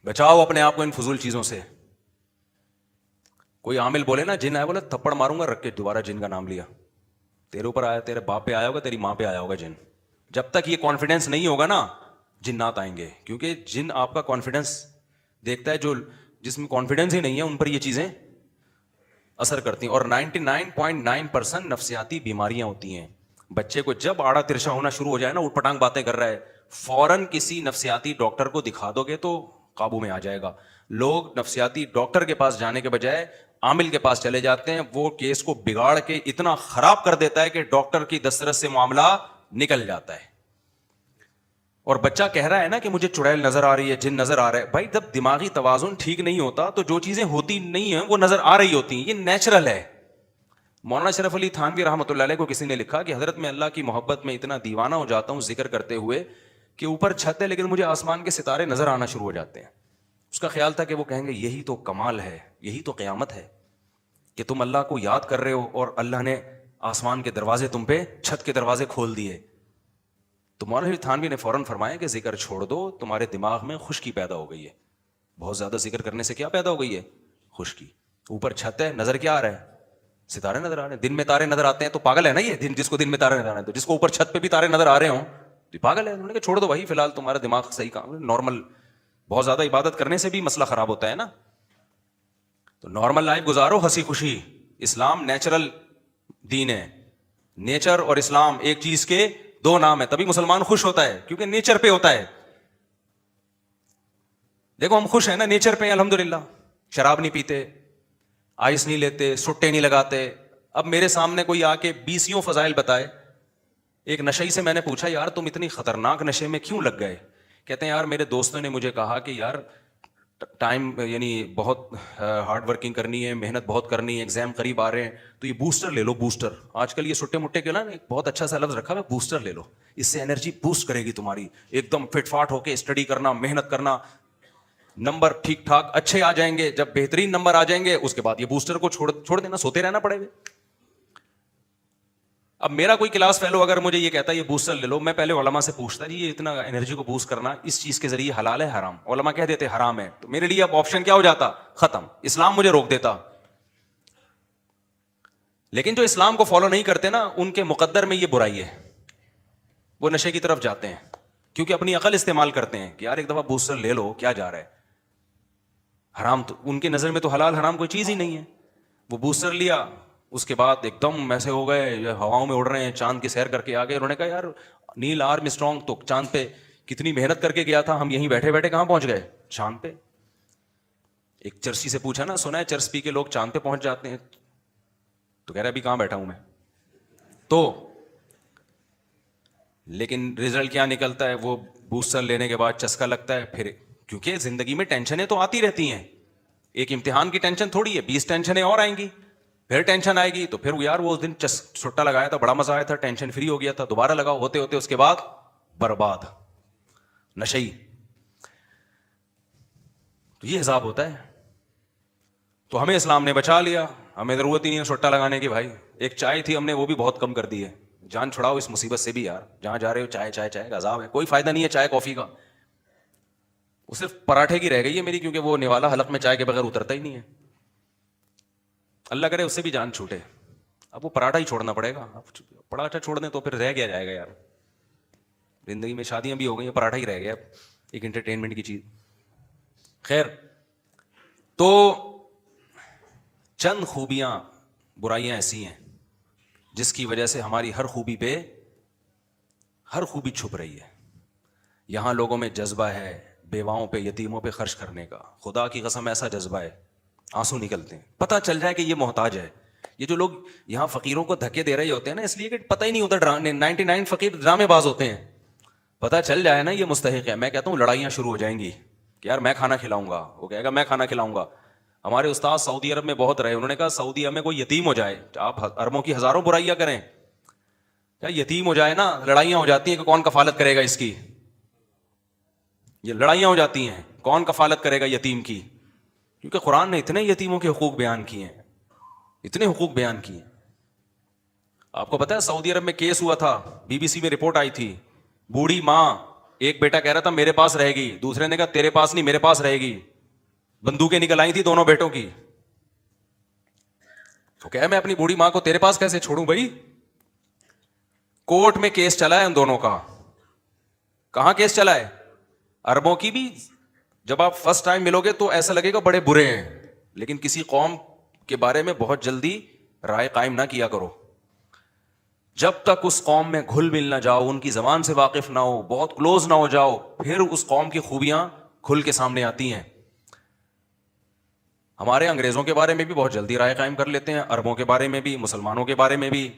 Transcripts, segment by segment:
بچاؤ اپنے آپ کو ان فضول چیزوں سے. کوئی عامل بولے نا جن آیا, بولے تھپڑ ماروں گا, رکھ کے دوبارہ جن کا نام لیا. تیرے اوپر آیا, تیرے باپ پہ آیا ہوگا, تیری ماں پہ آیا ہوگا جن. جب تک یہ کانفیڈینس نہیں ہوگا نا, جنات آئیں گے. کیونکہ جن آپ کا کانفیڈینس دیکھتا ہے, جو جس میں کانفیڈینس ہی نہیں ہے ان پر یہ چیزیں اثر کرتی ہیں. اور 99.9% نفسیاتی بیماریاں ہوتی ہیں. بچے کو جب آڑا ترشا ہونا شروع ہو جائے نا, اٹھ پٹانگ باتیں کر رہا ہے, فوراً کسی نفسیاتی ڈاکٹر کو دکھا دو گے تو قابو میں آ جائے گا. لوگ نفسیاتی ڈاکٹر کے پاس جانے کے بجائے عامل کے پاس چلے جاتے ہیں. وہ کیس کو بگاڑ کے اتنا خراب کر دیتا ہے کہ ڈاکٹر کی دسترس سے معاملہ نکل جاتا ہے. اور بچہ کہہ رہا ہے نا کہ مجھے چڑیل نظر آ رہی ہے, جن نظر آ رہا ہے. بھائی جب دماغی توازن ٹھیک نہیں ہوتا تو جو چیزیں ہوتی نہیں ہیں وہ نظر آ رہی ہوتی ہیں, یہ نیچرل ہے. مولانا شرف علی تھانوی رحمۃ اللہ علیہ کو کسی نے لکھا کہ حضرت میں اللہ کی محبت میں اتنا دیوانہ ہو جاتا ہوں ذکر کرتے ہوئے کہ اوپر چھت ہے لیکن مجھے آسمان کے ستارے نظر آنا شروع ہو جاتے ہیں. اس کا خیال تھا کہ وہ کہیں گے یہی تو کمال ہے, یہی تو قیامت ہے کہ تم اللہ کو یاد کر رہے ہو اور اللہ نے آسمان کے دروازے تم پہ, چھت کے دروازے کھول دیے. تو مولانا تھانوی نے فوراً فرمایا کہ ذکر چھوڑ دو, تمہارے دماغ میں خشکی پیدا ہو گئی ہے. بہت زیادہ ذکر کرنے سے کیا پیدا ہو گئی ہے؟ خشکی. اوپر چھت ہے, نظر کیا آ رہا ہے؟ ستارے نظر آ رہے ہیں. دن میں تارے نظر آتے ہیں تو پاگل ہے نا یہ, جس کو دن میں تارے نظر آ رہے ہیں. تو جس کو اوپر چھت پہ بھی تارے نظر آ رہے ہوں تو پاگل ہے. انہوں نے کہا چھوڑ دو بھائی, فی الحال تمہارا دماغ صحیح کام, نارمل. بہت زیادہ عبادت کرنے سے بھی مسئلہ خراب ہوتا ہے نا. تو نارمل لائف گزارو, ہنسی خوشی. اسلام نیچرل دین ہے. نیچر اور اسلام ایک چیز کے دو نام ہے. تبھی مسلمان خوش ہوتا ہے کیونکہ نیچر پہ ہوتا ہے. دیکھو ہم خوش ہیں نا نیچر پہ, الحمدللہ. شراب نہیں پیتے, آئس نہیں لیتے, سٹے نہیں لگاتے. اب میرے سامنے کوئی آ کے 20 فضائل بتائے. ایک نشئی سے میں نے پوچھا یار تم اتنی خطرناک نشے میں کیوں لگ گئے؟ کہتے ہیں یار میرے دوستوں نے مجھے کہا کہ یار ٹائم یعنی بہت ہارڈ ورکنگ کرنی ہے, محنت بہت کرنی ہے, ایگزام قریب آ رہے ہیں, تو یہ بوسٹر لے لو. بوسٹر آج کل یہ سٹے مٹے کے نا ایک بہت اچھا سا لفظ رکھا ہے, بوسٹر لے لو. اس سے انرجی بوسٹ کرے گی تمہاری, ایک دم فٹ فاٹ ہو کے اسٹڈی کرنا, محنت کرنا, نمبر ٹھیک ٹھاک اچھے آ جائیں گے. جب بہترین نمبر آ جائیں گے اس کے بعد یہ بوسٹر کو چھوڑ دینا, سوتے رہنا پڑے گا. اب میرا کوئی کلاس فیلو اگر مجھے یہ کہتا ہے یہ بوسٹر لے لو, میں پہلے علماء سے پوچھتا جی یہ اتنا انرجی کو بوسٹ کرنا اس چیز کے ذریعے حلال ہے حرام؟ علماء کہہ دیتے حرام ہے. تو میرے لیے اب آپشن کیا ہو جاتا؟ ختم. اسلام مجھے روک دیتا. لیکن جو اسلام کو فالو نہیں کرتے نا ان کے مقدر میں یہ برائی ہے, وہ نشے کی طرف جاتے ہیں کیونکہ اپنی عقل استعمال کرتے ہیں کہ یار ایک دفعہ بوسٹر لے لو, کیا جا رہا ہے. حرام تو ان کی نظر میں تو حلال حرام کوئی چیز ہی نہیں ہے. وہ بوسٹر لیا, اس کے بعد ایک دم ایسے ہو گئے, ہواؤں میں اڑ رہے ہیں, چاند کی سیر کر کے آ گئے. انہوں نے کہا یار نیل آرم اسٹرانگ تو چاند پہ کتنی محنت کر کے گیا تھا, ہم یہیں بیٹھے بیٹھے کہاں پہنچ گئے؟ چاند پہ. ایک چرسی سے پوچھا نا, سنا ہے چرس پی کے لوگ چاند پہ پہنچ جاتے ہیں؟ تو کہہ رہا ابھی کہاں بیٹھا ہوں میں. تو لیکن رزلٹ کیا نکلتا ہے؟ وہ بوسٹر لینے کے بعد چسکا لگتا ہے. پھر کیونکہ زندگی میں ٹینشنیں تو آتی رہتی ہیں, ایک امتحان کی ٹینشن تھوڑی ہے, 20 ٹینشنیں اور آئیں گی. پھر ٹینشن آئے گی تو پھر یار وہ اس دن چھٹا لگایا تھا, بڑا مزہ آیا تھا, ٹینشن فری ہو گیا تھا, دوبارہ لگاؤ, ہوتے ہوتے اس کے بعد برباد. نشئی. تو یہ حساب ہوتا ہے. تو ہمیں اسلام نے بچا لیا, ہمیں ضرورت ہی نہیں ہے چھٹا لگانے کی. بھائی ایک چائے تھی, ہم نے وہ بھی بہت کم کر دی ہے. جان چھڑاؤ اس مصیبت سے بھی یار, جہاں جا رہے ہو چائے چائے چائے کا عذاب ہے, کوئی فائدہ نہیں ہے چائے کافی کا. وہ صرف پراٹھے کی رہ گئی ہے میری, کیونکہ وہ نوالا حلق میں چائے کے بغیر اترتا ہی نہیں ہے. اللہ کرے اس سے بھی جان چھوٹے. اب وہ پراٹھا ہی چھوڑنا پڑے گا. پراٹھا چھوڑ دیں تو پھر رہ گیا جائے گا یار. زندگی میں شادیاں بھی ہو گئی ہیں, پراٹھا ہی رہ گیا ایک انٹرٹینمنٹ کی چیز. خیر, تو چند خوبیاں, برائیاں ایسی ہیں جس کی وجہ سے ہماری ہر خوبی چھپ رہی ہے. یہاں لوگوں میں جذبہ ہے بیواؤں پہ, یتیموں پہ خرچ کرنے کا. خدا کی قسم ایسا جذبہ ہے, آنسو نکلتے ہیں. پتہ چل جائے کہ یہ محتاج ہے. یہ جو لوگ یہاں فقیروں کو دھکے دے رہے ہوتے ہیں نا, اس لیے کہ پتہ ہی نہیں ہوتا, 99 فقیر ڈرامے باز ہوتے ہیں. پتہ چل جائے نا یہ مستحق ہے, میں کہتا ہوں لڑائیاں شروع ہو جائیں گی کہ یار میں کھانا کھلاؤں گا, وہ کہے گا میں کھانا کھلاؤں گا. ہمارے استاد سعودی عرب میں بہت رہے, انہوں نے کہا سعودی عرب میں کوئی یتیم ہو جائے, آپ اربوں کی ہزاروں برائیاں کریں, کیا یتیم ہو جائے نا لڑائیاں ہو جاتی ہیں کہ کون کفالت کرے گا اس کی. یہ لڑائیاں ہو جاتی ہیں کون کفالت کرے گا یتیم کی, کیونکہ قرآن نے اتنے یتیموں کے حقوق بیان کیے ہیں, اتنے حقوق بیان کیے ہیں. آپ کو پتا ہے سعودی عرب میں کیس ہوا تھا, BBC میں رپورٹ آئی تھی, بوڑھی ماں ایک بیٹا کہہ رہا تھا میرے پاس رہے گی, دوسرے نے کہا تیرے پاس نہیں میرے پاس رہے گی. بندوقیں نکل آئی تھی دونوں بیٹوں کی. تو کہا میں اپنی بوڑھی ماں کو تیرے پاس کیسے چھوڑوں بھائی. کورٹ میں کیس چلا ہے ان دونوں کا. کہاں کیس چلا ہے؟ عربوں کی بھی. جب آپ فرسٹ ٹائم ملو گے تو ایسا لگے گا بڑے برے ہیں, لیکن کسی قوم کے بارے میں بہت جلدی رائے قائم نہ کیا کرو. جب تک اس قوم میں گھل مل نہ جاؤ, ان کی زبان سے واقف نہ ہو, بہت کلوز نہ ہو جاؤ, پھر اس قوم کی خوبیاں کھل کے سامنے آتی ہیں. ہمارے انگریزوں کے بارے میں بھی بہت جلدی رائے قائم کر لیتے ہیں, عربوں کے بارے میں بھی, مسلمانوں کے بارے میں بھی.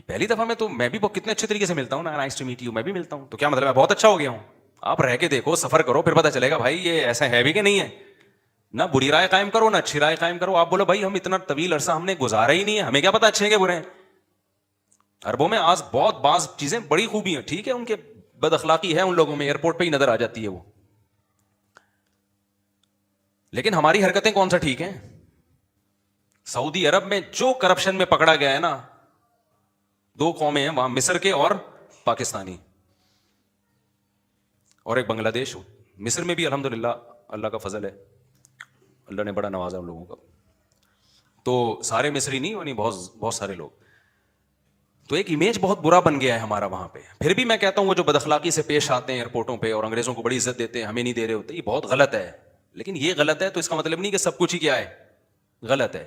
پہلی دفعہ میں تو میں بھی کتنے اچھے طریقے سے ملتا ہوں نا, نائس ٹو میٹ یو, میں بھی ملتا ہوں, تو کیا مطلب ہے بہت اچھا ہو گیا ہوں؟ آپ رہ کے دیکھو, سفر کرو, پھر پتہ چلے گا بھائی یہ ایسا ہے بھی کہ نہیں ہے. نہ بری رائے قائم کرو نہ اچھی رائے قائم کرو. آپ بولو بھائی ہم اتنا طویل عرصہ ہم نے گزارا ہی نہیں ہے, ہمیں کیا پتا اچھے ہیں کہ برے ہیں. عربوں میں آج بہت بعض چیزیں بڑی خوبی ہیں, ٹھیک ہے, ان کے بد اخلاقی ہے ان لوگوں میں, ایئرپورٹ پہ ہی نظر آ جاتی ہے وہ, لیکن ہماری حرکتیں کون سا ٹھیک ہیں. سعودی عرب میں جو کرپشن میں پکڑا گیا ہے نا, 2 قومیں ہیں وہاں, مصر کے اور پاکستانی, اور ایک بنگلہ دیش. مصر میں بھی الحمدللہ اللہ کا فضل ہے, اللہ نے بڑا نوازا ان لوگوں کا. تو سارے مصری نہیں, یعنی بہت سارے لوگ. تو ایک امیج بہت برا بن گیا ہے ہمارا وہاں پہ. پھر بھی میں کہتا ہوں وہ جو بد اخلاقی سے پیش آتے ہیں ایئرپورٹوں پہ اور انگریزوں کو بڑی عزت دیتے ہیں, ہمیں نہیں دے رہے ہوتے, یہ بہت غلط ہے. لیکن یہ غلط ہے تو اس کا مطلب نہیں کہ سب کچھ ہی کیا ہے غلط ہے.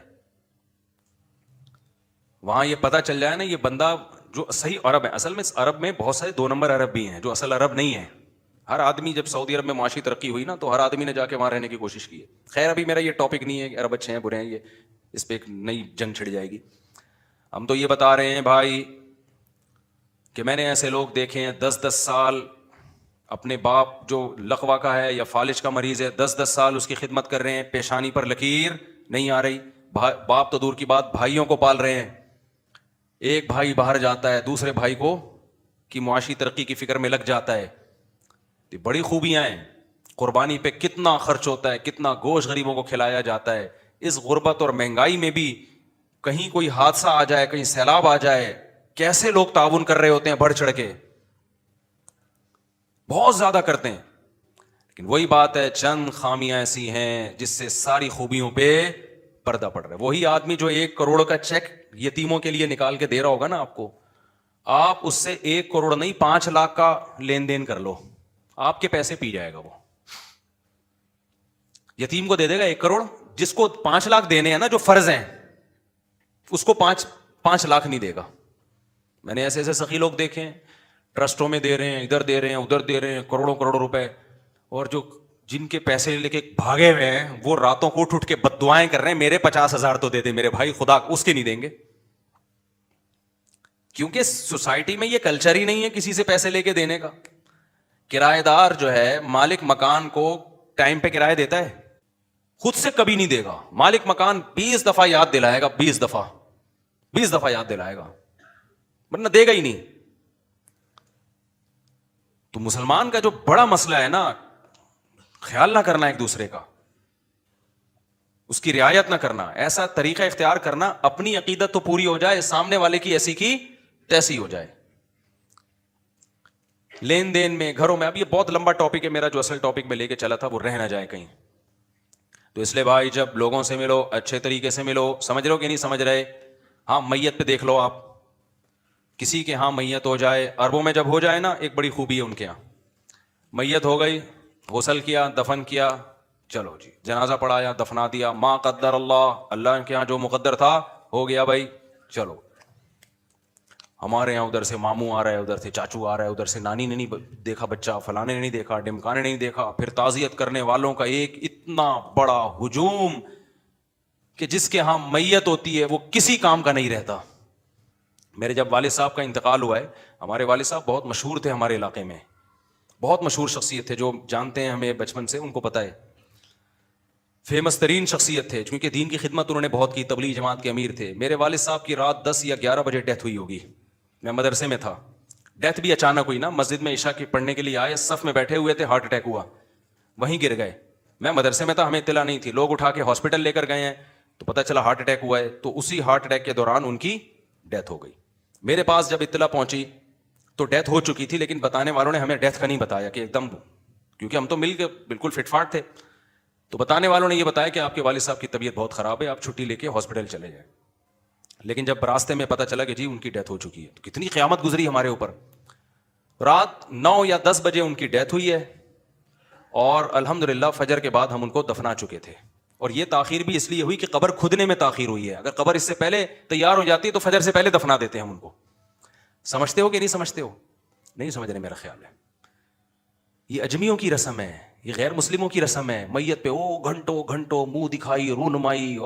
وہاں یہ پتہ چل جائے نا یہ بندہ جو صحیح عرب ہے. اصل میں عرب میں بہت سارے 2 نمبر عرب بھی ہیں جو اصل عرب نہیں ہیں. ہر آدمی جب سعودی عرب میں معاشی ترقی ہوئی نا تو ہر آدمی نے جا کے وہاں رہنے کی کوشش کی ہے. خیر ابھی میرا یہ ٹاپک نہیں ہے کہ عرب اچھے ہیں برے ہیں, یہ اس پہ ایک نئی جنگ چھڑ جائے گی. ہم تو یہ بتا رہے ہیں بھائی کہ میں نے ایسے لوگ دیکھے ہیں 10 سال اپنے باپ جو لقوا کا ہے یا فالج کا مریض ہے 10 سال اس کی خدمت کر رہے ہیں, پیشانی پر لکیر نہیں آ رہی. باپ تو دور کی بات, بھائیوں کو پال رہے ہیں. ایک بھائی باہر جاتا ہے دوسرے بھائی کو کی معاشی ترقی کی فکر میں لگ جاتا ہے. یہ بڑی خوبیاں ہیں. قربانی پہ کتنا خرچ ہوتا ہے, کتنا گوشت غریبوں کو کھلایا جاتا ہے. اس غربت اور مہنگائی میں بھی کہیں کوئی حادثہ آ جائے, کہیں سیلاب آ جائے, کیسے لوگ تعاون کر رہے ہوتے ہیں بڑھ چڑھ کے, بہت زیادہ کرتے ہیں. لیکن وہی بات ہے, چند خامیاں ایسی ہیں جس سے ساری خوبیوں پہ پردہ پڑ رہا ہے. وہی آدمی جو 1 کروڑ کا چیک یتیموں کے لیے نکال کے دے رہا ہوگا نا آپ کو, آپ اس سے 1 کروڑ نہیں 5 لاکھ کا لین دین کر لو, آپ کے پیسے پی جائے گا وہ. یتیم کو دے دے گا 1 کروڑ, جس کو 5 لاکھ دینے ہیں نا جو فرض ہیں اس کو 5 لاکھ نہیں دے گا. میں نے ایسے سخی لوگ دیکھے ہیں, ٹرسٹوں میں دے رہے ہیں, ادھر دے رہے ہیں ادھر دے رہے ہیں, کروڑوں روپے, اور جو جن کے پیسے لے کے بھاگے ہوئے ہیں وہ راتوں کو اٹھ کے بد دعائیں کر رہے ہیں میرے 50,000 تو دے دے میرے بھائی, خدا اس کے نہیں دیں گے. کیونکہ سوسائٹی میں یہ کلچر ہی نہیں ہے کسی سے پیسے لے کے دینے کا. کرایہ دار جو ہے مالک مکان کو ٹائم پہ کرایہ دیتا ہے, خود سے کبھی نہیں دے گا. مالک مکان 20 دفعہ یاد دلائے گا, 20 دفعہ یاد دلائے گا, ورنہ دے گا ہی نہیں. تو مسلمان کا جو بڑا مسئلہ ہے نا, خیال نہ کرنا ایک دوسرے کا, اس کی رعایت نہ کرنا, ایسا طریقہ اختیار کرنا اپنی عقیدت تو پوری ہو جائے, سامنے والے کی ایسی کی تیسی ہو جائے. لین دین میں, گھروں میں, اب یہ بہت لمبا ٹاپک ہے میرا, جو اصل ٹاپک میں لے کے چلا تھا وہ رہ نہ جائے کہیں. تو اس لیے بھائی جب لوگوں سے ملو اچھے طریقے سے ملو. سمجھ رہے ہو کہ نہیں سمجھ رہے؟ ہاں میت پہ دیکھ لو آپ, کسی کے ہاں میت ہو جائے, عربوں میں جب ہو جائے نا ایک بڑی خوبی ہے ان کے یہاں, میت ہو گئی, غسل کیا, دفن کیا, چلو جی جنازہ پڑھایا, دفنا دیا, ما قدر اللہ, اللہ کے یہاں جو مقدر تھا ہو گیا بھائی, چلو. ہمارے یہاں ادھر سے ماموں آ رہا ہے, ادھر سے چاچو آ رہا ہے, ادھر سے نانی نے نہیں دیکھا بچہ, فلانے نے نہیں دیکھا, ڈمکانے نے نہیں دیکھا. پھر تعزیت کرنے والوں کا ایک اتنا بڑا ہجوم کہ جس کے ہاں میت ہوتی ہے وہ کسی کام کا نہیں رہتا. میرے جب والد صاحب کا انتقال ہوا ہے, ہمارے والد صاحب بہت مشہور تھے ہمارے علاقے میں, بہت مشہور شخصیت تھے, جو جانتے ہیں ہمیں بچپن سے ان کو پتہ ہے, فیمس ترین شخصیت تھے, کیونکہ دین کی خدمت انہوں نے بہت کی, تبلیغ جماعت کے امیر تھے. میرے والد صاحب کی رات 10 یا 11 بجے ڈیتھ ہوئی ہوگی, میں مدرسے میں تھا. ڈیتھ بھی اچانک ہوئی نا, مسجد میں عشاء کی پڑھنے کے لیے آئے, صف میں بیٹھے ہوئے تھے, ہارٹ اٹیک ہوا, وہیں گر گئے. میں مدرسے میں تھا, ہمیں اطلاع نہیں تھی, لوگ اٹھا کے ہاسپٹل لے کر گئے ہیں, تو پتہ چلا ہارٹ اٹیک ہوا ہے. تو اسی ہارٹ اٹیک کے دوران ان کی ڈیتھ ہو گئی. میرے پاس جب اطلاع پہنچی تو ڈیتھ ہو چکی تھی, لیکن بتانے والوں نے ہمیں ڈیتھ کا نہیں بتایا کہ ایک دم, کیونکہ ہم تو مل کے بالکل فٹ فاٹ تھے. تو بتانے والوں نے یہ بتایا کہ آپ کے والد صاحب کی طبیعت بہت خراب ہے, آپ چھٹی لے کے ہاسپٹل چلے جائیں. لیکن جب راستے میں پتہ چلا کہ جی ان کی ڈیتھ ہو چکی ہے, تو کتنی قیامت گزری ہمارے اوپر. رات 9 یا 10 بجے ان کی ڈیتھ ہوئی ہے, اور الحمدللہ فجر کے بعد ہم ان کو دفنا چکے تھے. اور یہ تاخیر بھی اس لیے ہوئی کہ قبر کھدنے میں تاخیر ہوئی ہے. اگر قبر اس سے پہلے تیار ہو جاتی تو فجر سے پہلے دفنا دیتے ہم ان کو. سمجھتے ہو کہ نہیں سمجھتے ہو؟ نہیں سمجھ رہے میرا خیال ہے. یہ اجمیوں کی رسم ہے, یہ غیر مسلموں کی رسم ہے. میت پہ گھنٹوں گھنٹوں منہ دکھائی, رونمائی,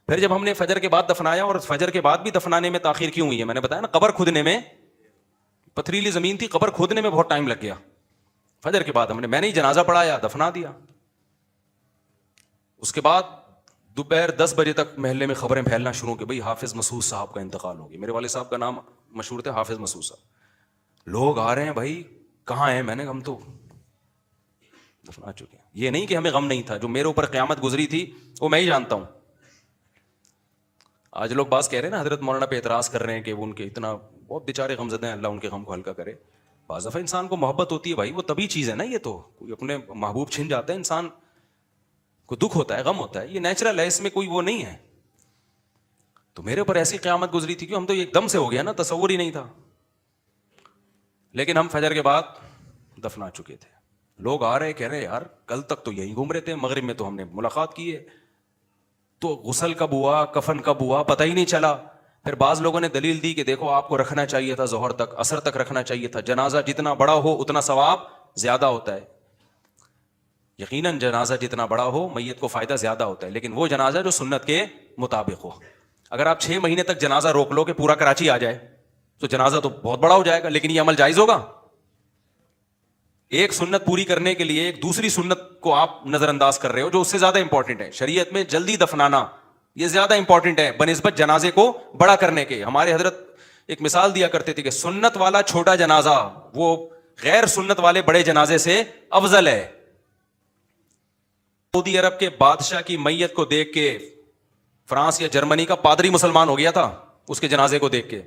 پھر جب ہم نے فجر کے بعد دفنایا, اور فجر کے بعد بھی دفنانے میں تاخیر کیوں ہوئی ہے, میں نے بتایا نا, قبر کھودنے میں, پتھریلی زمین تھی, قبر کھودنے میں بہت ٹائم لگ گیا. فجر کے بعد میں نے جنازہ پڑھایا, دفنا دیا. اس کے بعد دوپہر 10 بجے تک محلے میں خبریں پھیلنا شروع کہ بھئی حافظ مسعود صاحب کا انتقال ہو گیا. میرے والد صاحب کا نام مشہور تھا حافظ مسعود صاحب. لوگ آ رہے ہیں, بھائی کہاں ہیں؟ میں نے ہم تو دفنا چکے ہیں. یہ نہیں کہ ہمیں غم نہیں تھا, جو میرے اوپر قیامت گزری تھی وہ میں ہی جانتا ہوں. آج لوگ باز کہہ رہے ہیں نا, حضرت مولانا پہ اعتراض کر رہے ہیں کہ وہ ان کے اتنا بہت بیچارے غمزدہ ہیں, اللہ ان کے غم کو ہلکا کرے. بعض دفعہ انسان کو محبت ہوتی ہے بھائی, وہ طبیعی چیز ہے نا. یہ تو کوئی اپنے محبوب چھن جاتا ہے, انسان کو دکھ ہوتا ہے, غم ہوتا ہے, یہ نیچرل ہے, اس میں کوئی وہ نہیں ہے. تو میرے اوپر ایسی قیامت گزری تھی کہ ہم تو ایک دم سے ہو گیا نا, تصور ہی نہیں تھا. لیکن ہم فجر کے بعد دفنا چکے تھے. لوگ آ رہے کہہ رہے یار کل تک تو یہی گھوم رہے تھے, مغرب میں تو ہم نے ملاقات کی ہے, تو غسل کب ہوا, کفن کب ہوا, پتہ ہی نہیں چلا. پھر بعض لوگوں نے دلیل دی کہ دیکھو آپ کو رکھنا چاہیے تھا ظہر تک, عصر تک رکھنا چاہیے تھا. جنازہ جتنا بڑا ہو اتنا ثواب زیادہ ہوتا ہے. یقیناً جنازہ جتنا بڑا ہو میت کو فائدہ زیادہ ہوتا ہے, لیکن وہ جنازہ جو سنت کے مطابق ہو. اگر آپ 6 مہینے تک جنازہ روک لو کہ پورا کراچی آ جائے تو جنازہ تو بہت بڑا ہو جائے گا, لیکن یہ عمل جائز ہوگا؟ ایک سنت پوری کرنے کے لیے ایک دوسری سنت کو آپ نظر انداز کر رہے ہو جو اس سے زیادہ امپورٹنٹ ہے. شریعت میں جلدی دفنانا یہ زیادہ امپورٹنٹ ہے بنسبت جنازے کو بڑا کرنے کے. ہمارے حضرت ایک مثال دیا کرتے تھے کہ سنت والا چھوٹا جنازہ وہ غیر سنت والے بڑے جنازے سے افضل ہے. سعودی عرب کے بادشاہ کی میت کو دیکھ کے فرانس یا جرمنی کا پادری مسلمان ہو گیا تھا, اس کے جنازے کو دیکھ کے.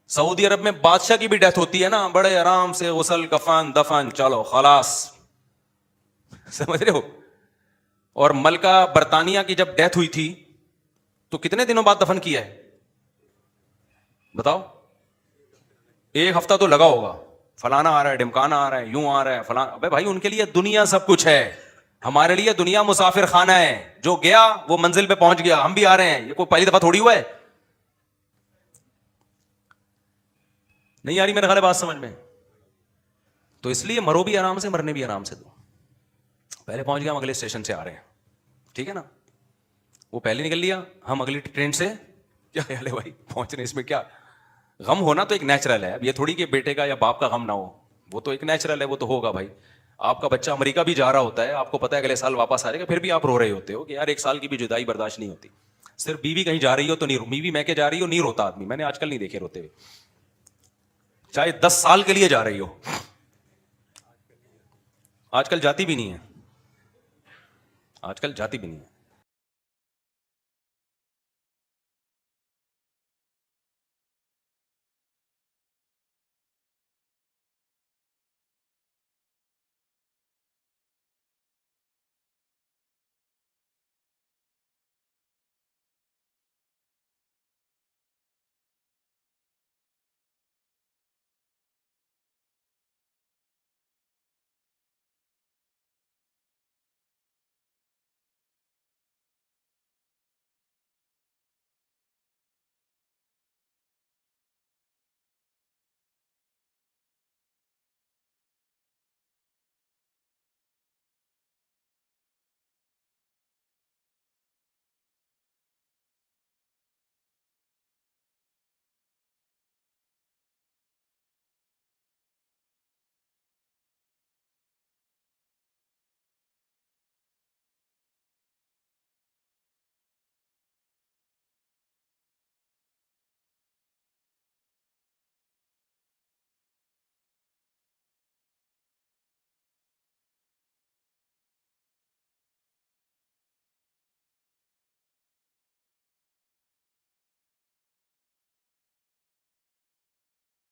سعودی عرب میں بادشاہ کی بھی ڈیتھ ہوتی ہے نا, بڑے آرام سے غسل کفن دفن, چلو خلاص, سمجھ رہے ہو. اور ملکہ برطانیہ کی جب ڈیتھ ہوئی تھی تو کتنے دنوں بعد دفن کیا ہے بتاؤ؟ 1 ہفتہ تو لگا ہوگا. فلانا آ رہا ہے, ڈمکانا آ رہا ہے, یوں آ رہا ہے فلانا. ابے بھائی ان کے لیے دنیا سب کچھ ہے, ہمارے لیے دنیا مسافر خانہ ہے. جو گیا وہ منزل پہ پہنچ گیا, ہم بھی آ رہے ہیں. یہ کوئی پہلی دفعہ تھوڑی ہوا ہے. نہیں آ رہی میرے خیال ہے بات سمجھ میں؟ تو اس لیے مرو بھی آرام سے, مرنے بھی آرام سے دو. پہلے پہنچ گیا, ہم اگلے اسٹیشن سے آ رہے ہیں, ٹھیک ہے نا. وہ پہلے نکل لیا, ہم اگلی ٹرین سے. کیا خیال ہے بھائی پہنچ رہے, اس میں کیا غم ہونا تو ایک نیچرل ہے. اب یہ تھوڑی کہ بیٹے کا یا باپ کا غم نہ ہو, وہ تو ایک نیچرل ہے, وہ تو ہوگا بھائی. آپ کا بچہ امریکہ بھی جا رہا ہوتا ہے, آپ کو پتا ہے اگلے سال واپس آ جائے گا, پھر بھی آپ رو رہے ہوتے ہو کہ یار 1 سال کی بھی جدائی برداشت نہیں ہوتی. صرف بیوی کہیں جا رہی ہو تو نہیں, بیوی میں کے جا رہی ہو نہیں روتا آدمی. میں نے آج کل نہیں دیکھے روتے ہوئے, چاہے 10 سال کے لیے جا رہی ہو. آج کل جاتی بھی نہیں ہے, آج کل جاتی بھی نہیں ہے.